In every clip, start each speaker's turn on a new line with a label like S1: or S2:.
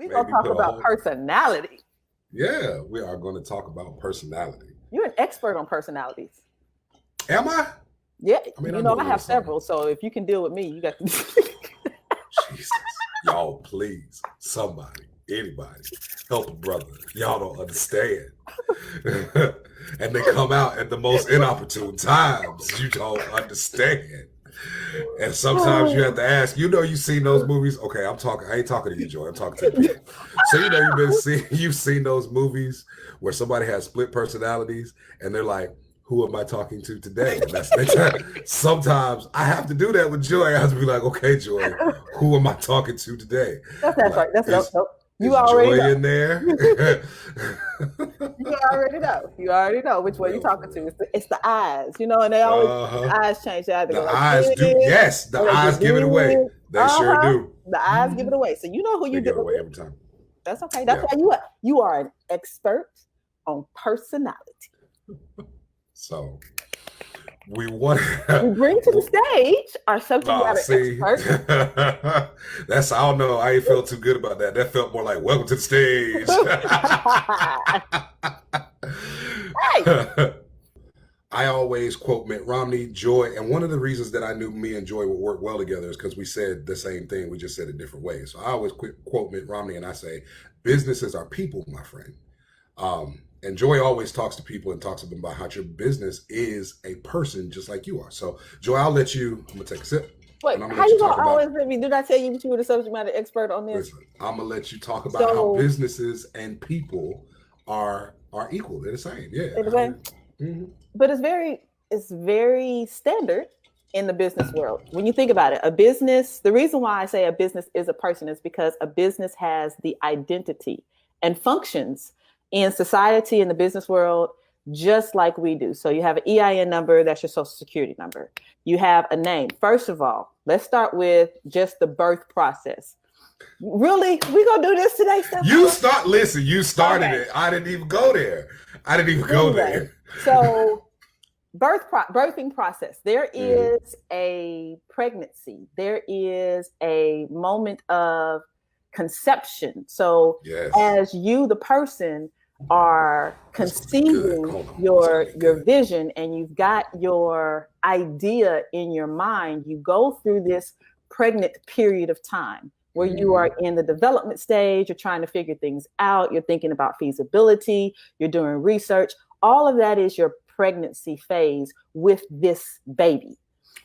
S1: We're going to
S2: maybe
S1: talk
S2: put a
S1: about
S2: whole.
S1: personality.
S2: Yeah, we are going to talk about personality.
S1: You're an expert on personalities.
S2: Am I?
S1: Yeah,
S2: I mean,
S1: you
S2: I
S1: know,
S2: know
S1: I
S2: a
S1: have
S2: little
S1: several. So if you can deal with me, you got to.
S2: Jesus. Y'all, please, somebody, anybody, help a brother. Y'all don't understand. And they come out at the most inopportune times. You don't understand. And sometimes you have to ask, you've seen those movies. Okay, I ain't talking to you, Joy. I'm talking to the people. So you've seen those movies where somebody has split personalities and they're like, who am I talking to today? And that's sometimes I have to do that with Joy. I have to be like, okay, Joy, who am I talking to today?
S1: That's
S2: Like,
S1: right. That's nope. You
S2: is
S1: already
S2: Joy
S1: know.
S2: in there?
S1: You already know. You already know which one you're talking to. It's the eyes, and they always the eyes change. They either
S2: The
S1: go like
S2: eyes do.
S1: this,
S2: Yes, the
S1: or they
S2: eyes
S1: get
S2: give it away.
S1: this.
S2: They sure do.
S1: The eyes give it away. So you know who
S2: They
S1: you
S2: give it
S1: do.
S2: away every time.
S1: That's okay. That's why you are an expert on personality.
S2: So we want
S1: we bring to the stage our subject matter expert.
S2: That's I don't know. I ain't felt too good about that. That felt more like welcome to the stage. Hey. I always quote Mitt Romney, Joy, and one of the reasons that I knew me and Joy would work well together is because we said the same thing. We just said it different ways. So I always quote Mitt Romney and I say, businesses are people, my friend. And Joy always talks to people and talks to them about how your business is a person just like you are. So Joy, I'm going to take a sip.
S1: Wait, how you going to always let me? Did I tell you that you were the subject matter expert on this?
S2: Listen, I'm going to let you talk about how businesses and people are equal. They're the same. Yeah.
S1: They're the same. Mm-hmm. But it's very standard in the business world. When you think about it, a business, the reason why I say a business is a person is because a business has the identity and functions in society, in the business world, just like we do. So you have an EIN number, that's your social security number. You have a name. First of all, let's start with just the birth process. Really? We gonna do this today, Stefan?
S2: You started it. I didn't even go there. Go there.
S1: So birthing process. There is a pregnancy. There is a moment of conception. So as you, the person, are conceiving your vision and you've got your idea in your mind, you go through this pregnant period of time where you are in the development stage, you're trying to figure things out, you're thinking about feasibility, you're doing research. All of that is your pregnancy phase with this baby.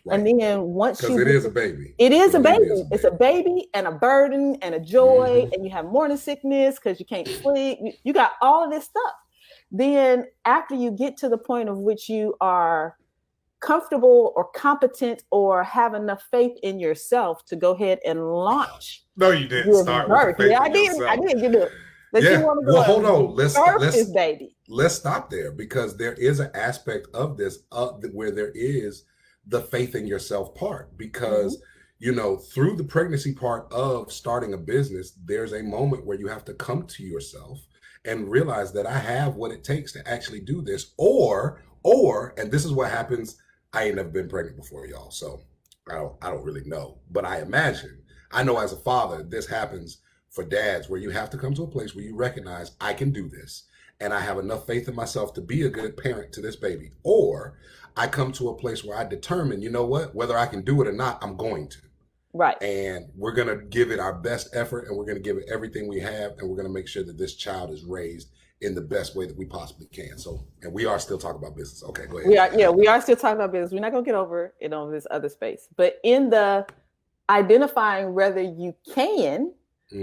S1: Right. And then once
S2: because it is a baby.
S1: It is a baby. It's a baby and a burden and a joy, and you have morning sickness because you can't sleep. You got all of this stuff. Then after you get to the point of which you are comfortable or competent or have enough faith in yourself to go ahead and launch.
S2: No, you didn't start with faith in yourself.
S1: I did. You do.
S2: Well, hold on.
S1: Let's baby.
S2: Let's stop there because there is an aspect of this where there is the faith in yourself part because through the pregnancy part of starting a business, there's a moment where you have to come to yourself and realize that I have what it takes to actually do this, or and this is what happens. I ain't never been pregnant before, y'all, so I don't really know, but I know as a father, this happens for dads where you have to come to a place where you recognize I can do this and I have enough faith in myself to be a good parent to this baby, or I come to a place where I determine, you know what, whether I can do it or not, I'm going to.
S1: Right.
S2: And we're going to give it our best effort and we're going to give it everything we have. And we're going to make sure that this child is raised in the best way that we possibly can. So, and we are still talking about business. Okay, go ahead.
S1: We are still talking about business. We're not going to get over it on this other space, but in the identifying whether you can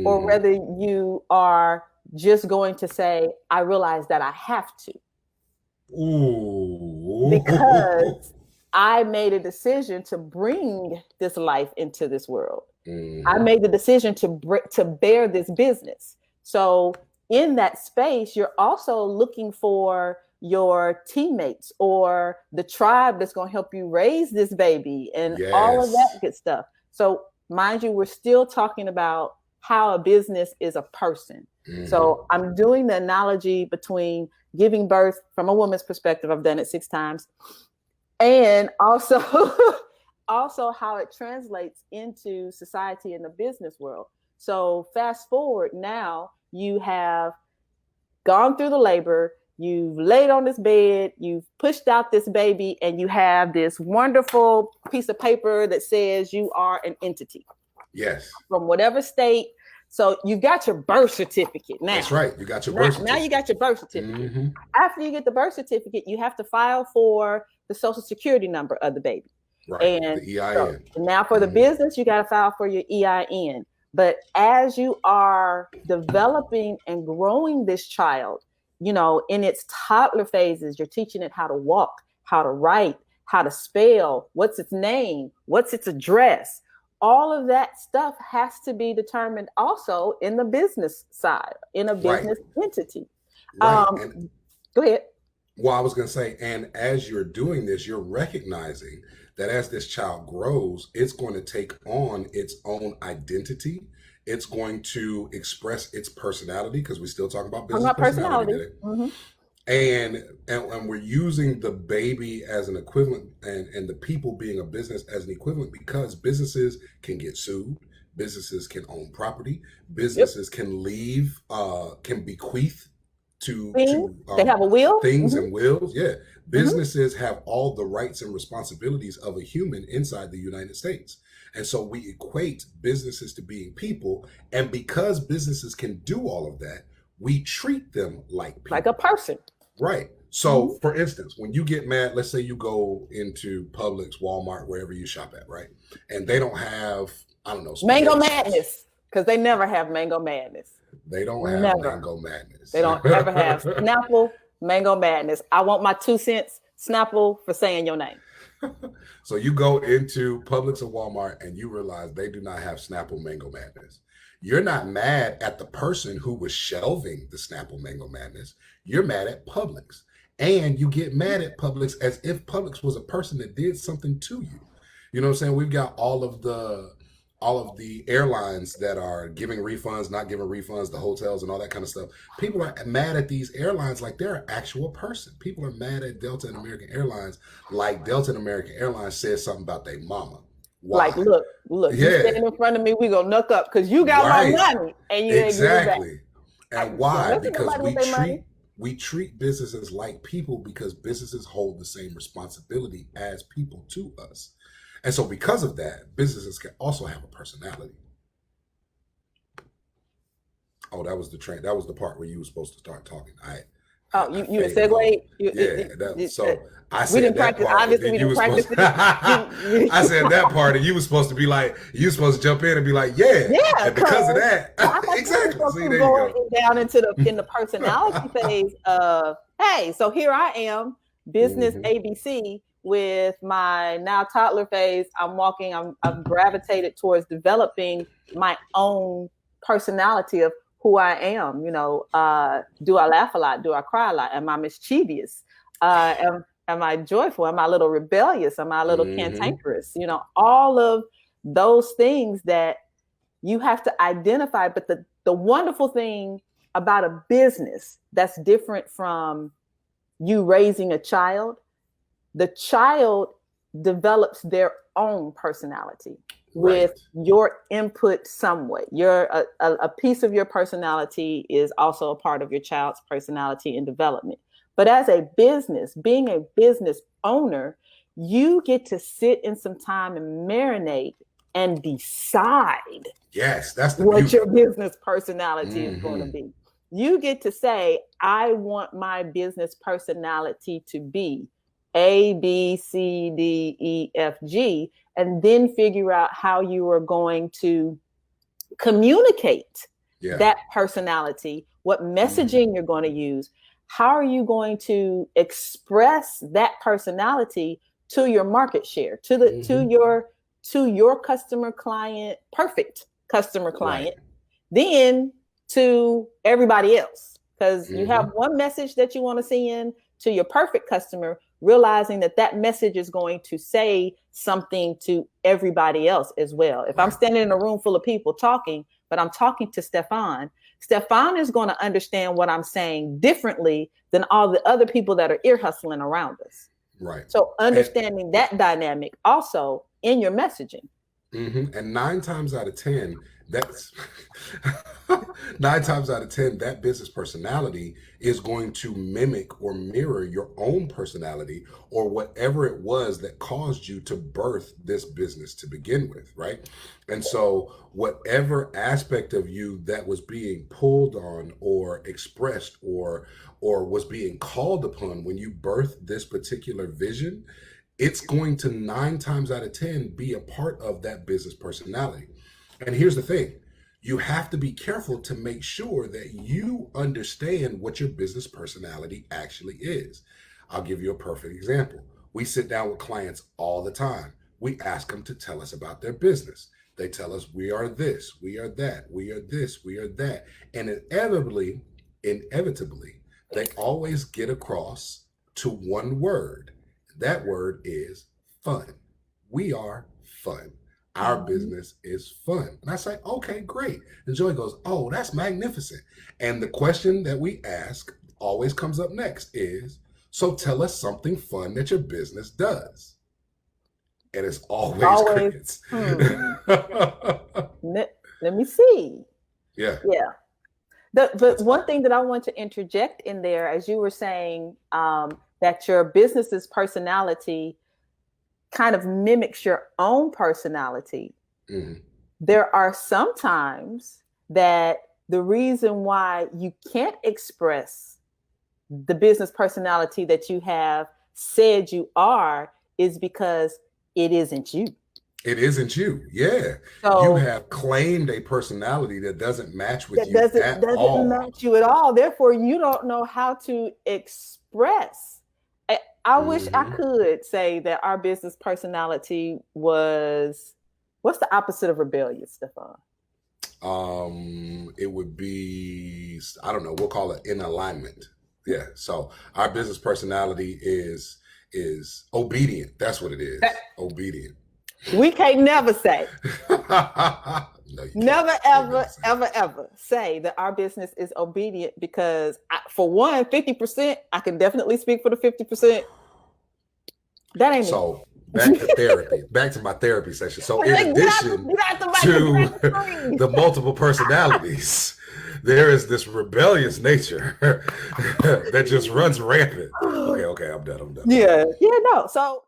S1: or whether you are just going to say, I realize that I have to.
S2: Ooh.
S1: Because I made a decision to bring this life into this world. I made the decision to bear this business. So in that space, you're also looking for your teammates or the tribe that's going to help you raise this baby and all of that good stuff. So mind you, we're still talking about how a business is a person. So I'm doing the analogy between giving birth from a woman's perspective. I've done it 6 times. And also how it translates into society in the business world. So fast forward, now you have gone through the labor, you've laid on this bed, you've pushed out this baby, and you have this wonderful piece of paper that says you are an entity.
S2: Yes.
S1: From whatever state. So you've got your birth certificate now.
S2: That's right. You got your birth certificate.
S1: Now you got your birth certificate. Mm-hmm. After you get the birth certificate, you have to file for the social security number of the baby.
S2: Right. And the EIN.
S1: So now for the business, you got to file for your EIN. But as you are developing and growing this child, you know, in its toddler phases, you're teaching it how to walk, how to write, how to spell, what's its name, what's its address. All of that stuff has to be determined also in the business side, in a business entity. Right. Go ahead.
S2: Well, I was going to say, and as you're doing this, you're recognizing that as this child grows, it's going to take on its own identity. It's going to express its personality, because we still talk about business personality today. Mm-hmm. And we're using the baby as an equivalent, and the people being a business as an equivalent, because businesses can get sued, businesses can own property, businesses can leave, can bequeath to
S1: they have a will,
S2: things and wills. Yeah, businesses have all the rights and responsibilities of a human inside the United States. And so we equate businesses to being people, and because businesses can do all of that, we treat them like people.
S1: Like a person.
S2: Right. So, for instance, when you get mad, let's say you go into Publix, Walmart, wherever you shop at, right? And they don't have, I don't know.
S1: Mango Madness, because they never have Mango Madness.
S2: They don't have Mango Madness.
S1: They don't ever have Snapple, Mango Madness. I want my 2 cents, Snapple, for saying your name.
S2: So you go into Publix or Walmart and you realize they do not have Snapple Mango Madness. You're not mad at the person who was shelving the Snapple Mango Madness. You're mad at Publix. And you get mad at Publix as if Publix was a person that did something to you. You know what I'm saying? We've got all of the airlines that are giving refunds, not giving refunds, the hotels and all that kind of stuff. People are mad at these airlines like they're an actual person. People are mad at Delta and American Airlines like Delta and American Airlines said something about their mama. Why?
S1: Like, look, you standing in front of me, we gonna knuck up because you got my money and you ain't giving it back.
S2: And why? Because we treat businesses like people, because businesses hold the same responsibility as people to us. And so because of that, businesses can also have a personality. Oh, that was the part where you were supposed to start talking.
S1: You segue?
S2: So I said that part. I said that part, and you were supposed to be like, you were supposed to jump in and be like, yeah. And because of that, exactly. See, there you go.
S1: Down into the personality phase of, hey, so here I am, business ABC. With my now toddler phase, I've gravitated towards developing my own personality of who I am. You know, do I laugh a lot? Do I cry a lot? Am I mischievous? Am I joyful? Am I a little rebellious? Am I a little cantankerous? You know, all of those things that you have to identify. But the wonderful thing about a business that's different from you raising a child, the child develops their own personality with your input some way. A piece of your personality is also a part of your child's personality and development. But as a business, being a business owner, you get to sit in some time and marinate and decide what your business personality is going to be. You get to say, I want my business personality to be A, B, C, D, E, F, G, and then figure out how you are going to communicate that personality, what messaging you're going to use, how are you going to express that personality to your market share, to your customer client, perfect customer client, then to everybody else, because you have one message that you want to send to your perfect customer, realizing that message is going to say something to everybody else as well. If I'm standing in a room full of people talking, but I'm talking to Stefan is going to understand what I'm saying differently than all the other people that are ear hustling around us.
S2: Right.
S1: So understanding that dynamic also in your messaging.
S2: And 9 times out of 10, That's 9 times out of 10, that business personality is going to mimic or mirror your own personality or whatever it was that caused you to birth this business to begin with, right? And so whatever aspect of you that was being pulled on or expressed or was being called upon when you birthed this particular vision, it's going to 9 times out of 10 be a part of that business personality. And here's the thing, you have to be careful to make sure that you understand what your business personality actually is. I'll give you a perfect example. We sit down with clients all the time. We ask them to tell us about their business. They tell us we are this, we are that, we are this, we are that. And inevitably, they always get across to one word. That word is fun. We are fun. Our business is fun. And I say, okay, great. And Joy goes, oh, that's magnificent. And the question that we ask always comes up next is, so tell us something fun that your business does. And it's always crickets.
S1: Let me see.
S2: Yeah.
S1: But one thing that I want to interject in there, as you were saying, that your business's personality kind of mimics your own personality. Mm-hmm. There are some times that the reason why you can't express the business personality that you have said you are is because it isn't you.
S2: It isn't you. Yeah. So, you have claimed a personality that doesn't match with you at all.
S1: Doesn't match you at all. Therefore, you don't know how to express. I wish I could say that our business personality was, what's the opposite of rebellious, Stefan?
S2: It would be, I don't know, we'll call it in alignment. Yeah. So our business personality is obedient. That's what it is. Obedient.
S1: We can't never say. Never, ever say that our business is obedient because for one, 50%, I can definitely speak for the 50%. That ain't
S2: so me. Back to therapy, back to my therapy session. So in addition to the multiple personalities, there is this rebellious nature that just runs rampant. Okay, I'm done.
S1: Yeah, no. So